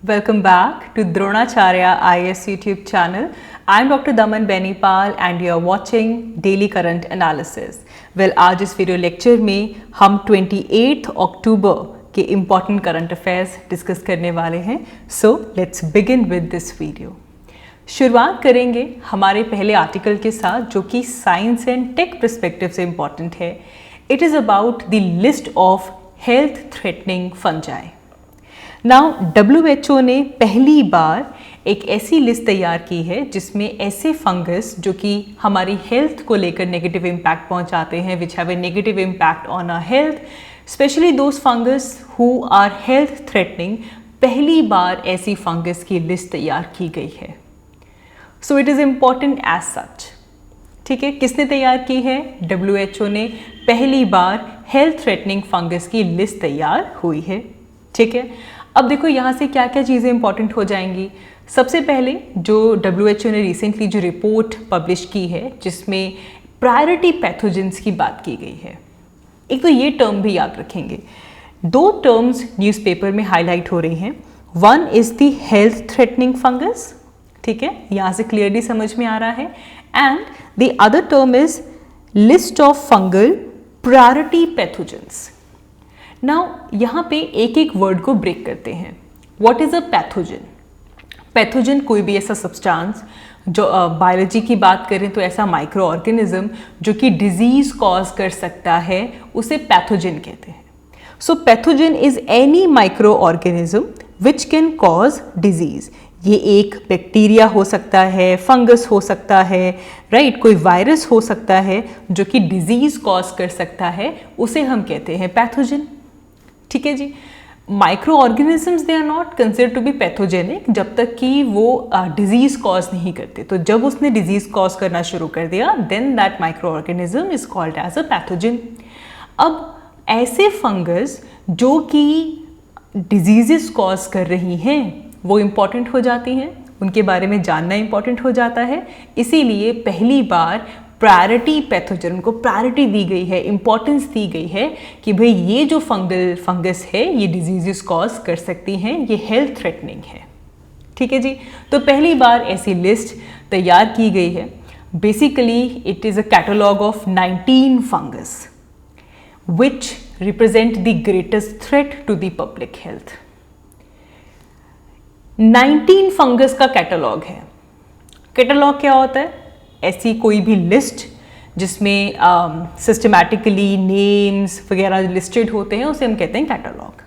Welcome back to Dronacharya IAS YouTube channel. I'm Dr. Daman Benipal and you're watching Daily Current Analysis. Well, आज इस video lecture में हम 28 अक्टूबर के important current affairs discuss करने वाले हैं. So let's begin with this video. शुरुआत करेंगे हमारे पहले आर्टिकल के साथ जो कि साइंस एंड टेक पर्सपेक्टिव से इम्पॉर्टेंट है. It is about the list of health threatening fungi. Now WHO ने पहली बार एक ऐसी लिस्ट तैयार की है जिसमें ऐसे फंगस जो कि हमारी हेल्थ को लेकर नेगेटिव इम्पैक्ट पहुंचाते हैं, which have a negative impact on our health, specially those fungus who are health threatening. पहली बार ऐसी फंगस की लिस्ट तैयार की गई है. So it is important as such. ठीक है, किसने तैयार की है? WHO ने पहली बार हेल्थ थ्रेटनिंग फंगस की लिस्ट तैयार हुई है. ठीक है, अब देखो यहाँ से क्या क्या चीज़ें इंपॉर्टेंट हो जाएंगी. सबसे पहले जो WHO ने रिसेंटली जो रिपोर्ट पब्लिश की है जिसमें प्रायोरिटी पैथोजेंस की बात की गई है. एक तो ये टर्म भी याद रखेंगे. दो टर्म्स न्यूज़पेपर में हाईलाइट हो रही हैं. One is the health threatening fungus. ठीक है, यहाँ से क्लियरली समझ में आ रहा है. And the other term is list of fungal priority pathogens. Now यहाँ पे एक एक वर्ड को ब्रेक करते हैं. What is a pathogen? Pathogen कोई भी ऐसा सब्सटेंस जो बायोलॉजी की बात करें तो ऐसा माइक्रो ऑर्गेनिज्म जो कि डिजीज कॉज कर सकता है उसे पैथोजन कहते हैं. So pathogen is any microorganism which can cause disease. ये एक बैक्टीरिया हो सकता है, फंगस हो सकता है, राइट, कोई वायरस हो सकता है जो कि डिजीज कॉज कर सकता है, उसे हम कहते हैं पैथोजन. ठीक है जी. Microorganisms they are not considered to be pathogenic जब तक कि वो डिजीज कॉज नहीं करते. तो जब उसने डिजीज कॉज करना शुरू कर दिया then that microorganism is called as a pathogen. अब ऐसे फंगस जो कि डिजीजेस कॉज कर रही हैं वो इम्पॉर्टेंट हो जाती हैं, उनके बारे में जानना इम्पॉर्टेंट हो जाता है. इसीलिए पहली बार प्रायोरिटी पैथोजन को प्रायोरिटी दी गई है, इंपॉर्टेंस दी गई है कि भाई ये जो फंगस है ये डिजीजेस कॉज कर सकती हैं, ये हेल्थ थ्रेटनिंग है. ठीक है जी. तो पहली बार ऐसी लिस्ट तैयार की गई है. Basically it is a catalogue of 19 fungus which represent the greatest threat to the public health. 19 fungus का कैटलॉग है. कैटलॉग क्या होता है? ऐसी कोई भी लिस्ट जिसमें सिस्टमैटिकली नेम्स वगैरह लिस्टेड होते हैं उसे हम कहते हैं कैटलॉग.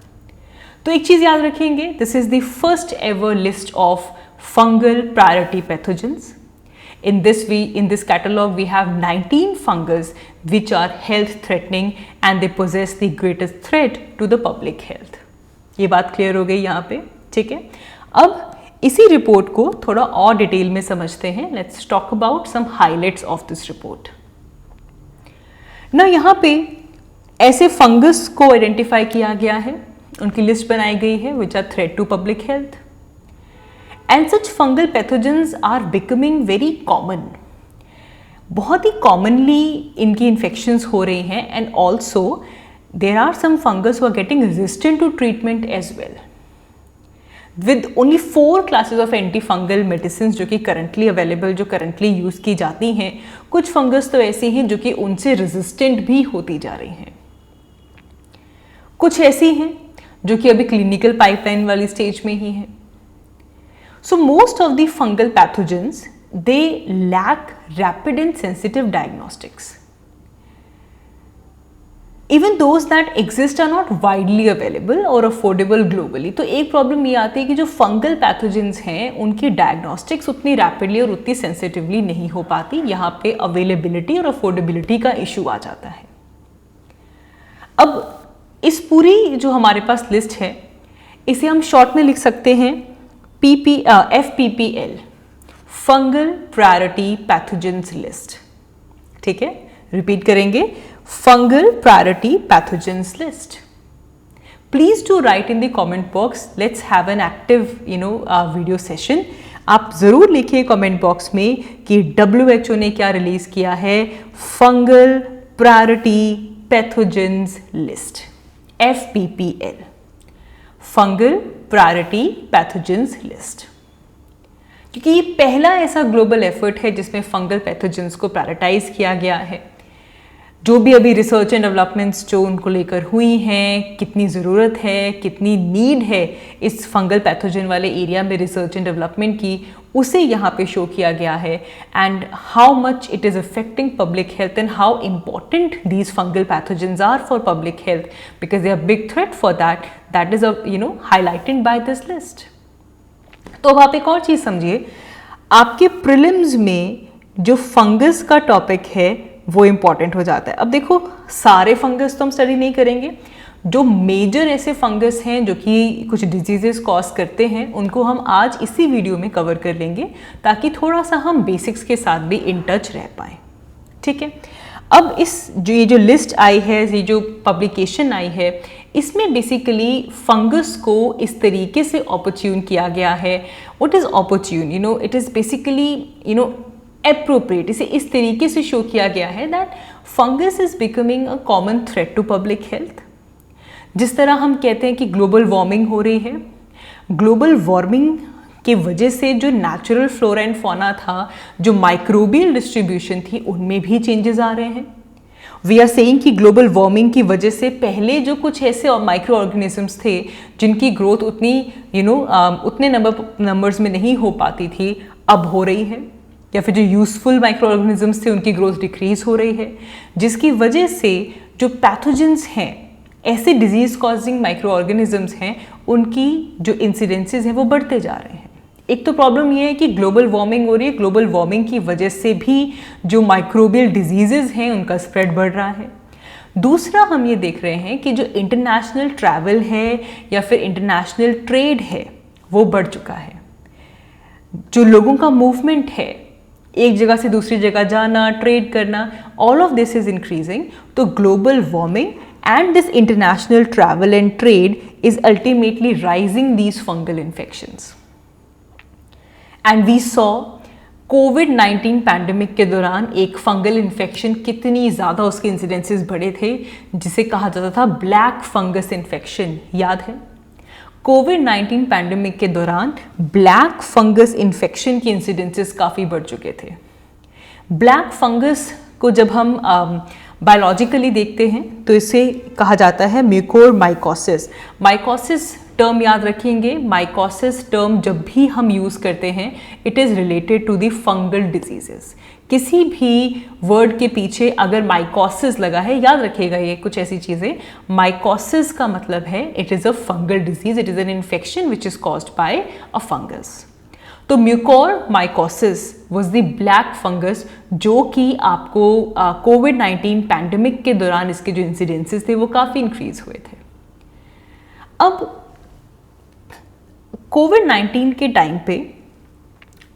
तो एक चीज़ याद रखेंगे, this is the first ever list of fungal priority pathogens. In this catalog we have 19 fungus which are health threatening and they possess the greatest threat to the public health. ये बात clear हो गई यहाँ पे. ठीक है, अब इसी रिपोर्ट को थोड़ा और डिटेल में समझते हैं. Let's talk about some highlights of this report. ना यहाँ पे ऐसे फंगस को आइडेंटिफाई किया गया है, उनकी लिस्ट बनाई गई है which are threat to public health. And such fungal pathogens are becoming very common. बहुत ही कॉमनली इनकी इन्फेक्शंस हो रही हैं. And also there are some fungus who are getting resistant to treatment as well. With only 4 classes of antifungal medicines जो कि currently available, जो currently use की जाती हैं, कुछ फंगस तो ऐसी हैं जो कि उनसे रेजिस्टेंट भी होती जा रही हैं. कुछ ऐसी हैं जो कि अभी क्लिनिकल पाइपलाइन वाली स्टेज में ही हैं. So most of the fungal pathogens they lack rapid and sensitive diagnostics. Even those that exist are not widely available और अफोर्डेबल ग्लोबली. तो एक प्रॉब्लम ये आती है कि जो फंगल पैथोजेंस हैं उनकी डायग्नोस्टिक्स उतनी रैपिडली और उतनी सेंसिटिवली नहीं हो पाती. यहाँ पे अवेलेबिलिटी और अफोर्डेबिलिटी का इशू आ जाता है. अब इस पूरी जो हमारे पास लिस्ट है इसे हम शॉर्ट में लिख सकते हैं FPPL, fungal priority pathogens list. ठीक है, रिपीट करेंगे, fungal priority pathogens list. Please do write in the comment box. Let's have an active video session. आप ज़रूर लिखिए कमेंट बॉक्स में कि WHO ने क्या रिलीज किया है. Fungal priority pathogens list FPPL. Fungal priority pathogens list, क्योंकि ये पहला ऐसा ग्लोबल एफर्ट है जिसमें फंगल पैथोजेंस को प्रायोरिटाइज किया गया है। जो भी अभी रिसर्च एंड डेवलपमेंट्स जो उनको लेकर हुई हैं, कितनी ज़रूरत है, कितनी नीड है इस फंगल पैथोजन वाले एरिया में रिसर्च एंड डेवलपमेंट की, उसे यहाँ पे शो किया गया है, and how much it is affecting public health and how important these fungal pathogens are for public health, because they are big threat for that is highlighted by this list. तो अब आप एक और चीज़ समझिए, आपके प्रीलिम्स में जो fungus का टॉपिक है वो इम्पॉर्टेंट हो जाता है। अब देखो, सारे फंगस तो हम स्टडी नहीं करेंगे, जो मेजर ऐसे फंगस हैं जो कि कुछ डिजीजेस कॉज करते हैं उनको हम आज इसी वीडियो में कवर कर लेंगे, ताकि थोड़ा सा हम बेसिक्स के साथ भी इन टच रह पाएँ। ठीक है, अब ये जो लिस्ट आई है, ये जो पब्लिकेशन आई है, इसमें बेसिकली फंगस को इस तरीके से ऑपर्च्यून किया गया है। What is opportune? It is basically appropriate, इसे इस तरीके से शो किया गया है that fungus is becoming a common threat to public health. जिस तरह हम कहते हैं कि ग्लोबल वार्मिंग हो रही है, ग्लोबल वार्मिंग की वजह से जो नेचुरल फ्लोरा एंड फौना था, जो माइक्रोबियल डिस्ट्रीब्यूशन थी, उनमें भी चेंजेस आ रहे हैं। वी आर सेइंग कि ग्लोबल वार्मिंग की वजह से पहले जो कुछ ऐसे माइक्रो ऑर्गेनिजम्स थे जिनकी ग्रोथ उतनी उतने नंबर्स में नहीं हो पाती थी, अब हो रही है, या फिर जो यूजफुल माइक्रो ऑर्गेनिजम्स थे उनकी ग्रोथ डिक्रीज हो रही है, जिसकी वजह से जो पैथोजेंस हैं, ऐसे डिजीज कॉजिंग माइक्रो ऑर्गेनिजम्स हैं, उनकी जो इंसिडेंसेस हैं वो बढ़ते जा रहे हैं। एक तो प्रॉब्लम ये है कि ग्लोबल वार्मिंग हो रही है, ग्लोबल वार्मिंग की वजह से भी जो माइक्रोबियल डिजीजेज हैं उनका स्प्रेड बढ़ रहा है। दूसरा हम ये देख रहे हैं कि जो इंटरनेशनल ट्रैवल है या फिर इंटरनेशनल ट्रेड है वो बढ़ चुका है। जो लोगों का मूवमेंट है, एक जगह से दूसरी जगह जाना, ट्रेड करना, all of this is increasing. तो global warming and this international travel and trade is ultimately raising these fungal infections. And we saw कोविड-19 पैंडेमिक के दौरान एक फंगल इन्फेक्शन कितनी ज़्यादा उसके इंसिडेंसेस बढ़े थे, जिसे कहा जाता था ब्लैक फंगस इन्फेक्शन। याद है, कोविड-19 पैंडेमिक के दौरान ब्लैक फंगस इन्फेक्शन की इंसिडेंसेस काफ़ी बढ़ चुके थे। ब्लैक फंगस को जब हम बायोलॉजिकली देखते हैं तो इसे कहा जाता है म्यूकोरमाइकोसिस। माइकोसिस टर्म याद रखेंगे, माइकोसिस टर्म जब भी हम यूज़ करते हैं it is related to the fungal diseases. किसी भी वर्ड के पीछे अगर माइकोसिस लगा है, याद रखिएगा ये कुछ ऐसी चीज़ें, माइकोसिस का मतलब है it is a fungal disease, it is an infection which is caused by a fungus. तो mucormycosis was the black fungus जो कि आपको कोविड-19 पैंडेमिक के दौरान इसके जो इंसिडेंसेस थे वो काफ़ी इंक्रीज हुए थे। अब कोविड-19 के टाइम पे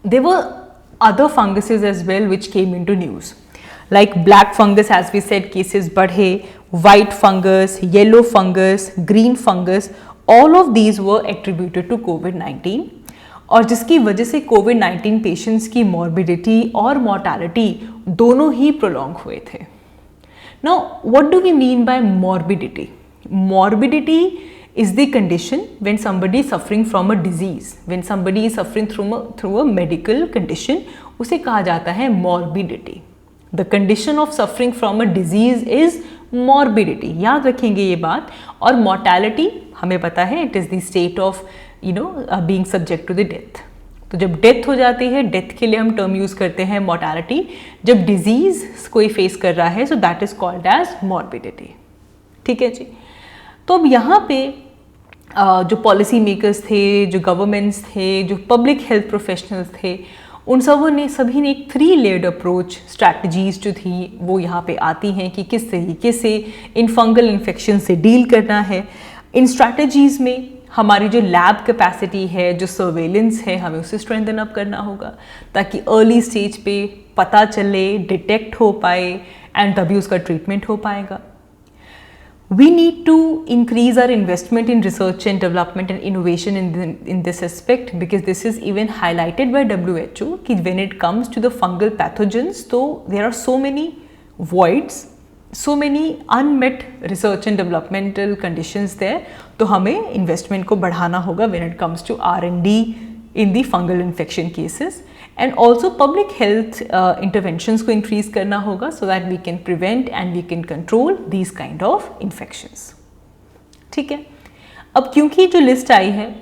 there were other funguses as well which came into news, like black fungus, as we said, cases बढ़े, white fungus, yellow fungus, green fungus, all of these were attributed to COVID-19, और जिसकी वजह से COVID-19 patients की morbidity और mortality दोनों ही prolong हुए थे। Now what do we mean by morbidity? Morbidity is the condition when somebody is suffering from a disease, when somebody is suffering through a medical condition, उसे कहा जाता है morbidity. The condition of suffering from a disease is morbidity. याद रखेंगे ये बात। और mortality हमें पता है it is the state of being subject to the death. तो जब डेथ हो जाती है, डेथ के लिए हम टर्म यूज़ करते हैं mortality। जब डिजीज कोई फेस कर रहा है, so that is called as morbidity। ठीक है जी। तो अब यहाँ पे जो पॉलिसी मेकर्स थे, जो गवर्नमेंट्स थे, जो पब्लिक हेल्थ प्रोफेशनल्स थे, उन सभी ने एक 3 लेयर्ड अप्रोच स्ट्रैटेजीज जो थी वो यहाँ पे आती हैं कि किस तरीके से इन फंगल इन्फेक्शन से डील करना है। इन स्ट्रैटेजीज में हमारी जो लैब कैपेसिटी है, जो सर्वेलेंस है, हमें उसे स्ट्रेंथन अप करना होगा ताकि अर्ली स्टेज पे पता चले, डिटेक्ट हो पाए एंड तभी उसका ट्रीटमेंट हो पाएगा। We need to increase our investment in research and development and innovation in this aspect, because this is even highlighted by WHO कि when it comes to the fungal pathogens, so there are so many voids, so many unmet research and developmental conditions there। तो हमें investment को बढ़ाना होगा when it comes to R&D in the fungal infection cases, and also public health interventions को increase करना होगा so that we can prevent and we can control these kind of infections. ठीक है, अब क्योंकि जो लिस्ट आई है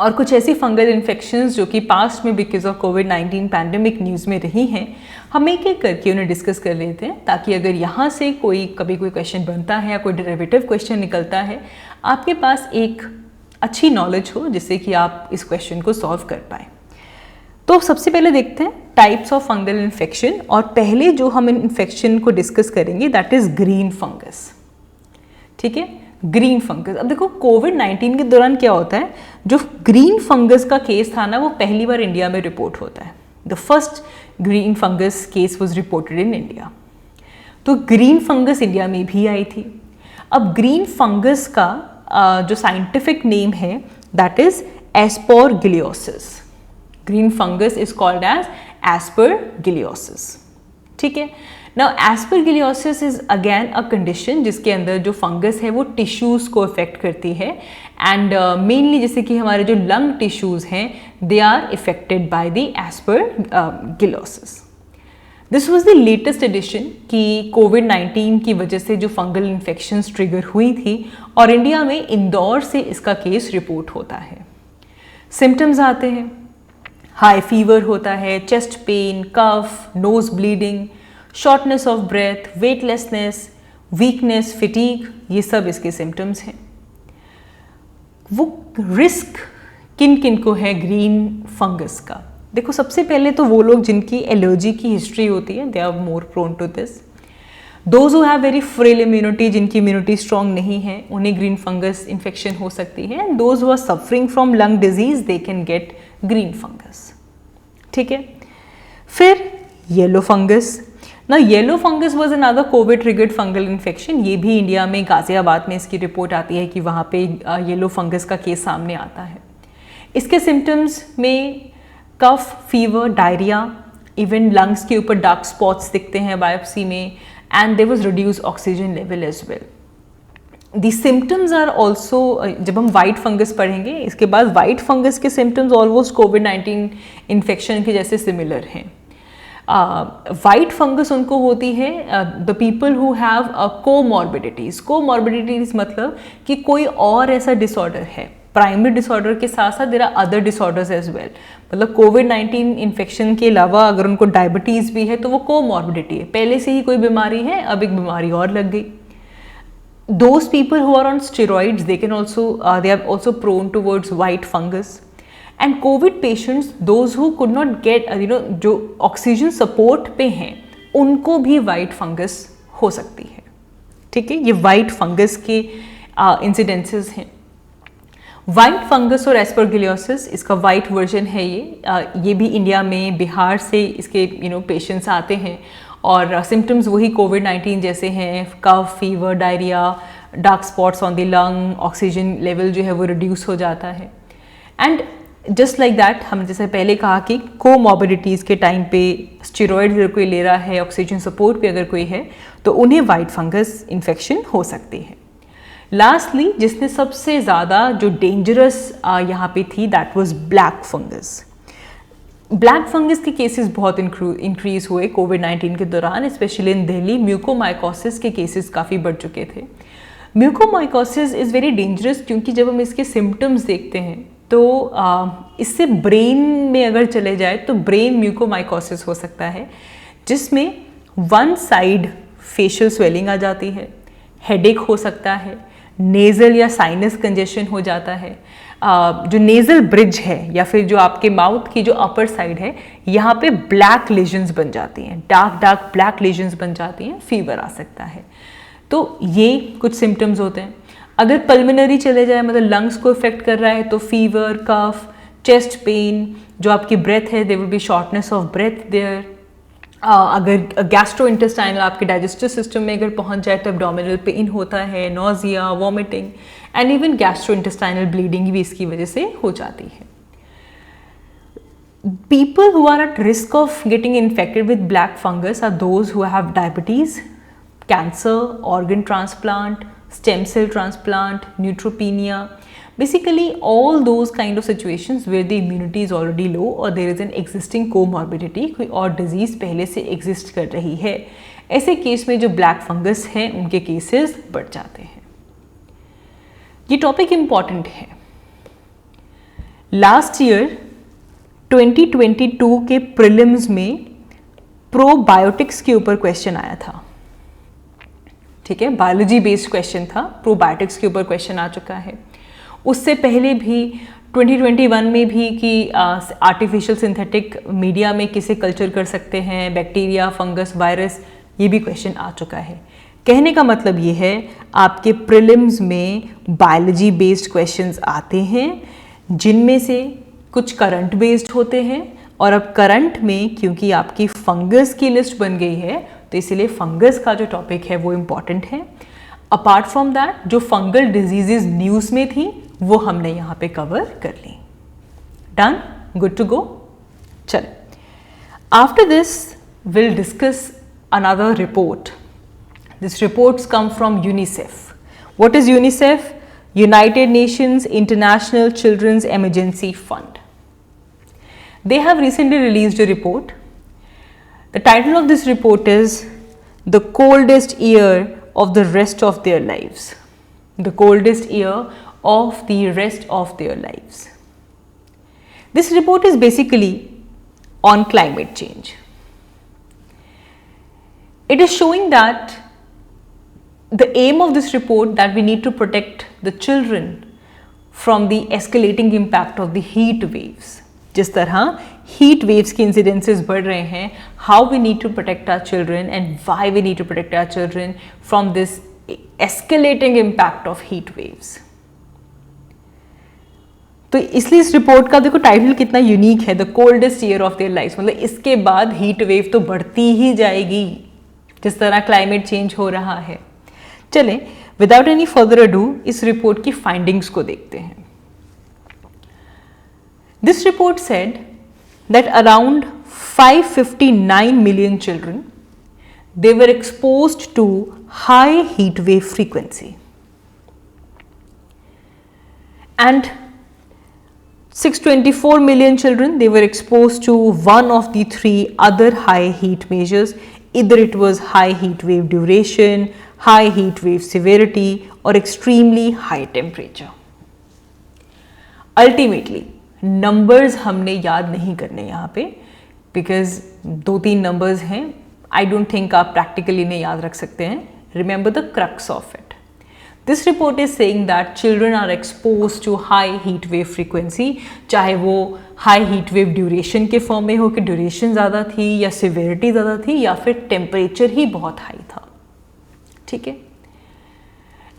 और कुछ ऐसी फंगल इन्फेक्शंस जो कि पास्ट में because of covid pandemic news में रही हैं, हम एक एक करके उन्हें डिस्कस कर लेते हैं, ताकि अगर यहाँ से कभी कोई क्वेश्चन बनता है या कोई डेरिवेटिव क्वेश्चन निकलता है, आपके पास एक अच्छी नॉलेज हो जिससे कि आप इस क्वेश्चन को सॉल्व कर पाए। तो सबसे पहले देखते हैं टाइप्स ऑफ फंगल इन्फेक्शन, और पहले जो हम इन्फेक्शन को डिस्कस करेंगे दैट इज ग्रीन फंगस। ठीक है, ग्रीन फंगस। अब देखो कोविड-19 के दौरान क्या होता है, जो ग्रीन फंगस का केस था ना वो पहली बार इंडिया में रिपोर्ट होता है। The first green fungus case was reported in India. तो ग्रीन फंगस इंडिया में भी आई थी। अब ग्रीन फंगस का जो साइंटिफिक नेम है that is aspergillosis. Green fungus is called as aspergillosis. ठीक है, now aspergillosis is again a condition जिसके अंदर जो फंगस है वो टिश्यूज़ को अफेक्ट करती है, एंड मेनली जैसे कि हमारे जो लंग टिश्यूज़ हैं they are affected by the aspergillosis. This was the latest addition कि कोविड-19 की वजह से जो फंगल इन्फेक्शंस ट्रिगर हुई थी और इंडिया में इंदौर से इसका केस रिपोर्ट होता है। सिम्टम्स आते हैं, हाई फीवर होता है, chest pain, cough, nose bleeding, shortness of breath, weightlessness, weakness, fatigue, ये सब इसके सिम्टम्स हैं। वो रिस्क किन किन को है ग्रीन फंगस का? देखो सबसे पहले तो वो लोग जिनकी एलर्जी की हिस्ट्री होती है they are more prone to this. Those who have very frail immunity, जिनकी इम्यूनिटी स्ट्रॉन्ग नहीं है, उन्हें ग्रीन फंगस इन्फेक्शन हो सकती है, and those who are suffering from lung disease they can get green fungus. ठीक है, फिर येलो फंगस। ना yellow fungus was another COVID triggered fungal infection. ये भी इंडिया में गाजियाबाद में इसकी रिपोर्ट आती है कि वहाँ पे येलो फंगस का केस सामने आता है। इसके सिम्टम्स में cough, fever, diarrhoea, even lungs के ऊपर डार्क स्पॉट्स दिखते हैं बायोप्सी में, and there was reduce oxygen level as well. The symptoms are also, जब हम वाइट फंगस पढ़ेंगे इसके बाद वाइट फंगस के सिम्टम्स ऑलमोस्ट कोविड-19 इन्फेक्शन के जैसे सिमिलर हैं। वाइट फंगस उनको होती है the people who have comorbidities. Comorbidities मतलब कि कोई और ऐसा डिसऑर्डर है, प्राइमरी डिसऑर्डर के साथ साथ there are other disorders as well. मतलब कोविड-19 इन्फेक्शन के अलावा अगर उनको डायबिटीज़ भी है तो वो कोमॉर्बिडिटी है, पहले से ही कोई बीमारी है, अब एक बीमारी और लग गई। Those people who are on steroids, they are also prone towards white fungus. And COVID patients, those who could not get, जो ऑक्सीजन सपोर्ट पे हैं, उनको भी वाइट फंगस हो सकती है। ठीक है, ये वाइट फंगस के इंसिडेंसेस हैं। वाइट फंगस और एस्परगिलियोसिस, इसका वाइट वर्जन है ये भी इंडिया में बिहार से इसके पेशेंट्स आते हैं, और सिम्टम्स वही कोविड-19 जैसे हैं, cough, fever, diarrhoea, dark spots on the lung, oxygen level जो है वो रिड्यूस हो जाता है। एंड जस्ट लाइक दैट, हमने जैसे पहले कहा कि कोमॉर्बिडिटीज़ के टाइम पे स्टेरॉइड अगर कोई ले रहा है, ऑक्सीजन सपोर्ट पे अगर कोई है, तो उन्हें वाइट फंगस इन्फेक्शन हो सकती है। लास्टली जिसने सबसे ज़्यादा जो डेंजरस यहाँ पे थी that was black fungus. Black fungus के केसेस बहुत इंक्रीज हुए कोविड-19 के दौरान, स्पेशली इन दिल्ली। म्यूकोमाइकोसिस के केसेस काफ़ी बढ़ चुके थे। म्यूकोमाइकोसिस इज़ वेरी डेंजरस क्योंकि जब हम इसके सिम्टम्स देखते हैं तो इससे ब्रेन में अगर चले जाए तो ब्रेन म्यूकोमाइकोसिस हो सकता है, जिसमें वन साइड फेशियल स्वेलिंग आ जाती है, हेडेक हो सकता है, नेज़ल या साइनस कंजेशन हो जाता है, जो नेज़ल ब्रिज है या फिर जो आपके माउथ की जो अपर साइड है यहाँ पे ब्लैक लेजन्स बन जाती हैं, डार्क ब्लैक लेजन्स बन जाती हैं, फीवर आ सकता है। तो ये कुछ सिम्टम्स होते हैं। अगर पल्मोनरी चले जाए, मतलब लंग्स को इफेक्ट कर रहा है, तो फीवर, कफ, चेस्ट पेन, जो आपकी ब्रेथ है there will be shortness of breath there. अगर गैस्ट्रो इंटेस्टाइनल आपके डाइजेस्टिव सिस्टम में अगर पहुंच जाए तो एब्डोमिनल पेन होता है, nausea, vomiting, and even gastrointestinal bleeding भी इसकी वजह से हो जाती है। People who are at risk of getting infected with black fungus are those who have diabetes, cancer, organ transplant, stem cell transplant, neutropenia, basically all those kind of situations where the immunity is already low or there is an existing comorbidity, कोई और disease पहले से exist कर रही है, ऐसे case में जो ब्लैक फंगस हैं उनके केसेस बढ़ जाते हैं। ये टॉपिक इम्पॉर्टेंट है। लास्ट ईयर 2022 के प्रीलिम्स में प्रोबायोटिक्स के ऊपर क्वेश्चन आया था, ठीक है, बायोलॉजी बेस्ड क्वेश्चन था, प्रोबायोटिक्स के ऊपर क्वेश्चन आ चुका है। उससे पहले भी 2021 में भी कि आर्टिफिशियल सिंथेटिक मीडिया में किसे कल्चर कर सकते हैं, बैक्टीरिया, फंगस, वायरस, ये भी क्वेश्चन आ चुका है। कहने का मतलब ये है आपके प्रीलिम्स में बायोलॉजी बेस्ड क्वेश्चंस आते हैं जिनमें से कुछ करंट बेस्ड होते हैं, और अब करंट में क्योंकि आपकी फंगस की लिस्ट बन गई है तो इसीलिए फंगस का जो टॉपिक है वो इम्पॉर्टेंट है। अपार्ट फ्रॉम दैट जो फंगल डिजीजेज न्यूज़ में थी वो हमने यहाँ पे कवर कर ली। Done, good to go. चल, after this will discuss another report. These reports come from UNICEF. What is UNICEF? United Nations International Children's Emergency Fund. They have recently released a report. The title of this report is The Coldest Year of the Rest of Their Lives. The Coldest Year of the Rest of Their Lives. This report is basically on climate change. It is showing that the aim of this report that we need to protect the children from the escalating impact of the heat waves. जिस तरह heat waves की incidences बढ़ रहे हैं, how we need to protect our children and why we need to protect our children from this escalating impact of heat waves. तो इसलिए इस report का देखो टाइटल कितना यूनिक है, the coldest year of their life, मतलब इसके बाद हीट वेव तो बढ़ती ही जाएगी जिस तरह क्लाइमेट चेंज हो रहा है। चलें, विदाउट एनी फर्दर अडू इस रिपोर्ट की फाइंडिंग्स को देखते हैं। This report said that around 559 million children they were exposed to high heat wave frequency and 624 million children they were exposed to one of the three other high heat measures. Either it was high heat wave duration, high heat wave severity or extremely high temperature. Ultimately numbers हमने याद नहीं करने यहाँ पे, because 2-3 numbers हैं, I don't think आप practically इन्हें याद रख सकते हैं. Remember the crux of it. This report is saying that children are exposed to high heat wave frequency, चाहे वो high heat wave duration के फॉर्म में हो कि duration ज़्यादा थी या severity ज़्यादा थी या फिर temperature ही बहुत high था, ठीक है।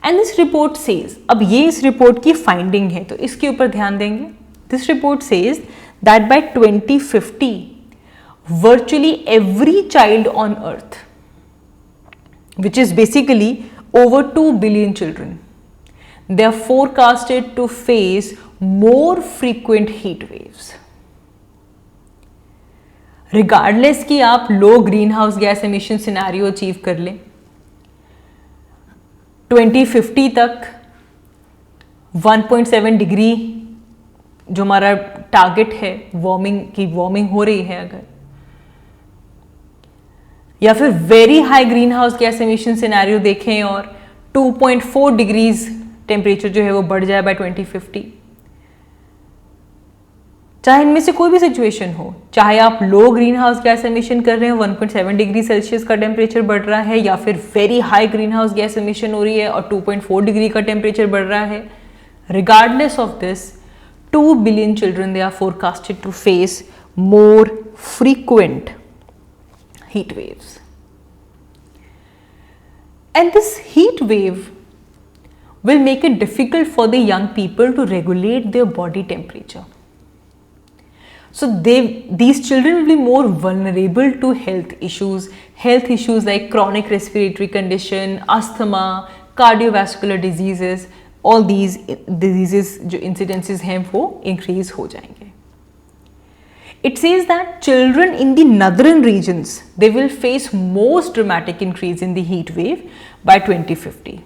And this report says, अब ये इस report की finding है तो इसके ऊपर ध्यान देंगे। This report says that by 2050 virtually every child on earth, which is basically over 2 billion children, they are forecasted to face more frequent heat waves. Regardless कि आप low greenhouse gas emission scenario achieve कर लें, 2050 तक 1.7 degree जो हमारा target है warming हो रही है अगर, या फिर very high green house gas emission scenario देखें और 2.4 डिग्रीज टेम्परेचर जो है वो बढ़ जाए बाय 2050, चाहे इनमें से कोई भी सिचुएशन हो, चाहे आप low greenhouse gas emission कर रहे हैं 1.7 डिग्री सेल्सियस का टेम्परेचर बढ़ रहा है, या फिर very high green house gas emission हो रही है और 2.4 डिग्री का टेम्परेचर बढ़ रहा है, regardless of this 2 billion children they are forecasted to face more frequent heat waves. And this heat wave will make it difficult for the young people to regulate their body temperature. So these children will be more vulnerable to health issues like chronic respiratory condition, asthma, cardiovascular diseases, all these diseases जो incidences हैं वो increase हो जाएंगे. It says that children in the northern regions, they will face most dramatic increase in the heat wave by 2050.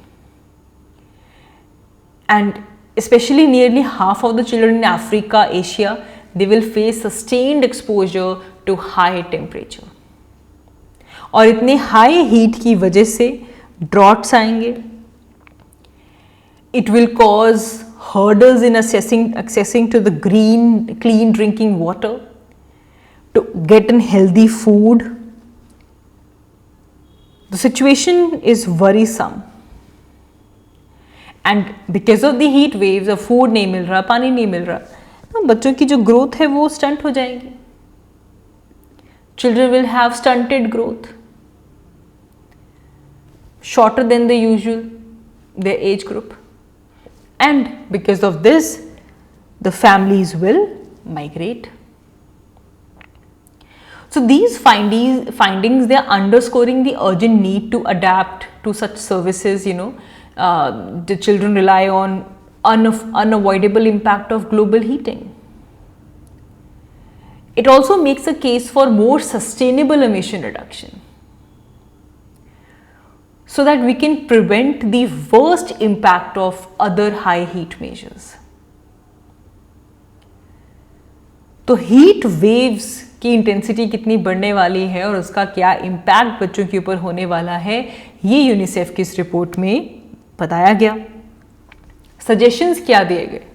and especially nearly half of the children in Africa, Asia, they will face sustained exposure to high temperature. और इतने high heat की वजह से droughts आएंगे. It will cause hurdles in accessing to the clean drinking water, to get in healthy food. The situation is worrisome. And because of the heat waves, food नहीं मिल रहा, पानी नहीं मिल रहा, तो बच्चों की जो ग्रोथ है वो स्टंट हो जाएगी. Children will have stunted growth, shorter than the usual their age group, and because of this the families will migrate. So these findings they are underscoring the urgent need to adapt to such services. The children rely on unavoidable impact of global heating. It also makes a case for more sustainable emission reduction, so that we can prevent the worst impact of other high heat measures. तो heat waves की intensity कितनी बढ़ने वाली है और उसका क्या impact बच्चों के ऊपर होने वाला है, ये यूनिसेफ की इस रिपोर्ट में बताया गया. सजेशंस क्या दिए गए?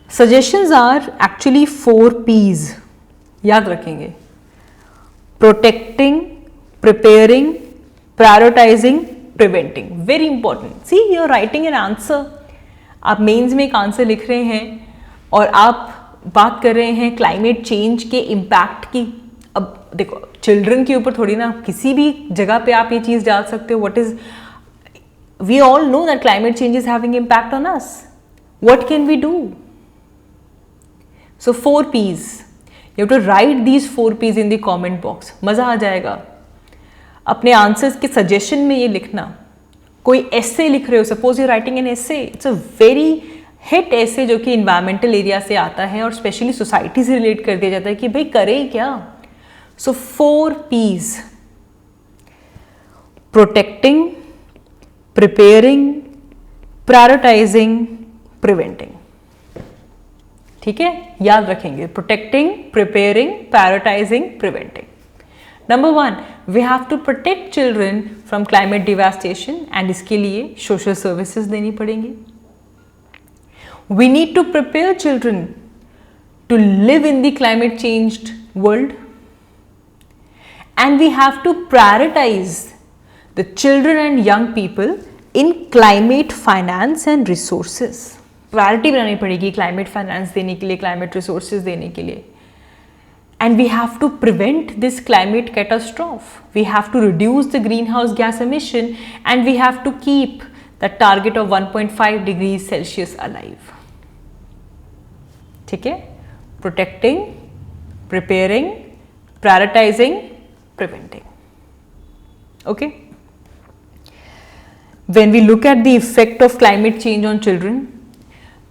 Suggestions are actually 4 P's. याद रखेंगे: protecting, preparing, prioritising, preventing. Very important. See you are writing an answer. आप मेंस में एक आंसर लिख रहे हैं और आप बात कर रहे हैं क्लाइमेट चेंज के इम्पैक्ट की. अब देखो, चिल्ड्रन के ऊपर थोड़ी ना किसी भी जगह पे आप ये चीज़ डाल सकते हो. What is, we all know that climate change is having impact on us. What can we do? So 4 P's. You have to write these 4 P's in the comment box. मज़ा आ जाएगा. अपने आंसर्स के सजेशन में ये लिखना. कोई एसे लिख रहे हो, suppose you writing an essay, it's a very hit ऐसे जो कि इन्वायरमेंटल एरिया से आता है और स्पेशली सोसाइटी से रिलेट कर दिया जाता है कि भाई करें क्या. So 4 P's: protecting, preparing, prioritising, preventing. ठीक है, याद रखेंगे. Protecting, preparing, prioritising, preventing. Number 1, we have to protect children from climate devastation, and इसके लिए सोशल सर्विसेज देनी पड़ेंगी. We need to prepare children to live in the climate changed world, and we have to prioritize the children and young people in climate finance and resources. Priority बनानी पड़ेगी climate finance देने के लिए, climate resources देने के लिए. And we have to prevent this climate catastrophe. We have to reduce the greenhouse gas emission, and we have to keep the target of 1.5 degrees Celsius alive. ठीक है, protecting, preparing, prioritising, preventing. Okay. When we look at the effect of climate change on children,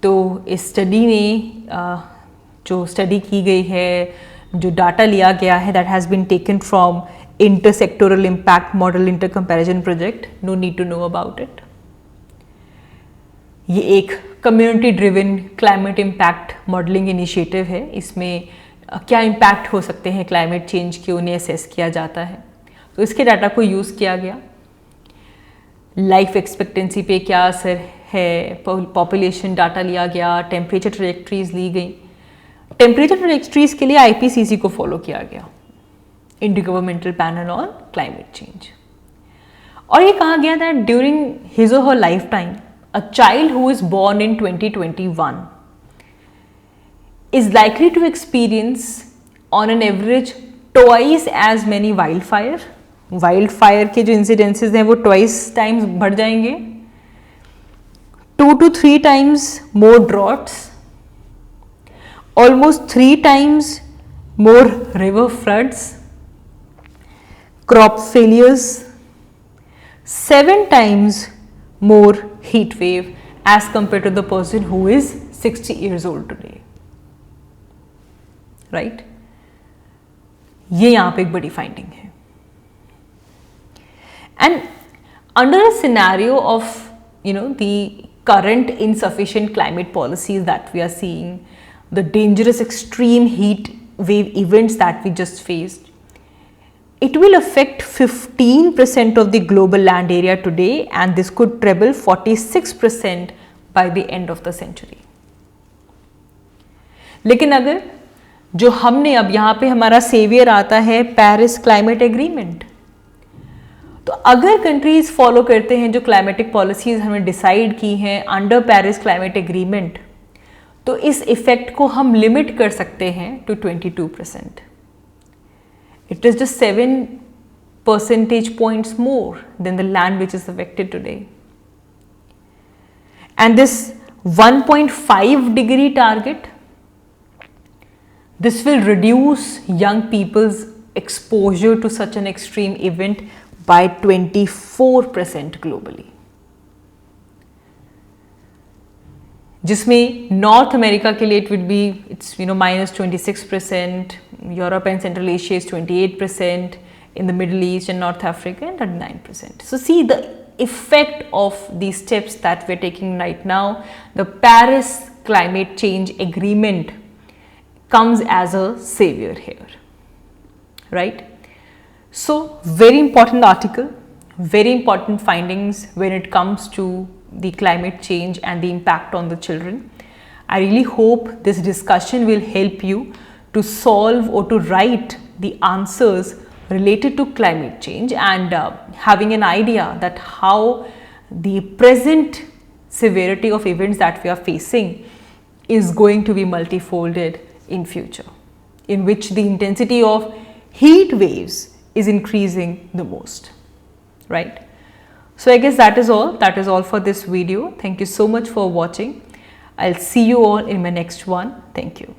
तो इस study में जो study की गई है, जो डाटा लिया गया है, that has been taken from intersectoral impact model inter comparison project. No need to know about it. ये एक community driven climate impact modelling initiative है. इसमें क्या इम्पैक्ट हो सकते हैं क्लाइमेट चेंज के, उन्हें असेस किया जाता है. तो इसके डाटा को यूज़ किया गया. लाइफ एक्सपेक्टेंसी पे क्या असर है, पॉपुलेशन डाटा लिया गया, टेम्परेचर ट्रैजेक्टरीज ली गई. टेम्परेचर ट्रैजेक्टरीज के लिए IPCC को फॉलो किया गया, intergovernmental panel on climate change. और ये कहा गया दैट ड्यूरिंग हिज और हर life time, a child who is born in 2021 is likely to experience on an average twice as many wildfire. Wildfire के जो incidences हैं वो twice times बढ़ जाएंगे. 2 to 3 times more droughts, almost 3 times more river floods, crop failures, 7 times more heat wave as compared to the person who is 60 years old today. Right? ये यहाँ पे एक बड़ी finding है. And under a scenario of the current insufficient climate policies that we are seeing, the dangerous extreme heat wave events that we just faced, it will affect 15% of the global land area today, and this could treble 46% by the end of the century. लेकिन अगर जो हमने अब यहाँ पे हमारा saviour आता है पेरिस क्लाइमेट एग्रीमेंट, तो अगर कंट्रीज फॉलो करते हैं जो क्लाइमेटिक पॉलिसीज हमने डिसाइड की हैं अंडर पेरिस क्लाइमेट एग्रीमेंट, तो इस इफेक्ट को हम लिमिट कर सकते हैं to 22%. It is just 7 percentage points more than the land which is affected today. And this 1.5 degree target, this will reduce young people's exposure to such an extreme event by 24% globally. जिसमें North America के लिए it would be its -26%, Europe and Central Asia is 28%, in the Middle East and North Africa and 39%. So see the effect of these steps that we're taking right now. The Paris Climate Change Agreement comes as a savior here, right? So very important article, very important findings when it comes to the climate change and the impact on the children. I really hope this discussion will help you to solve or to write the answers related to climate change, and having an idea that how the present severity of events that we are facing is going to be multifolded in future, in which the intensity of heat waves is increasing the most, right? So I guess that is all for this video. Thank you so much for watching. I'll see you all in my next one. Thank you.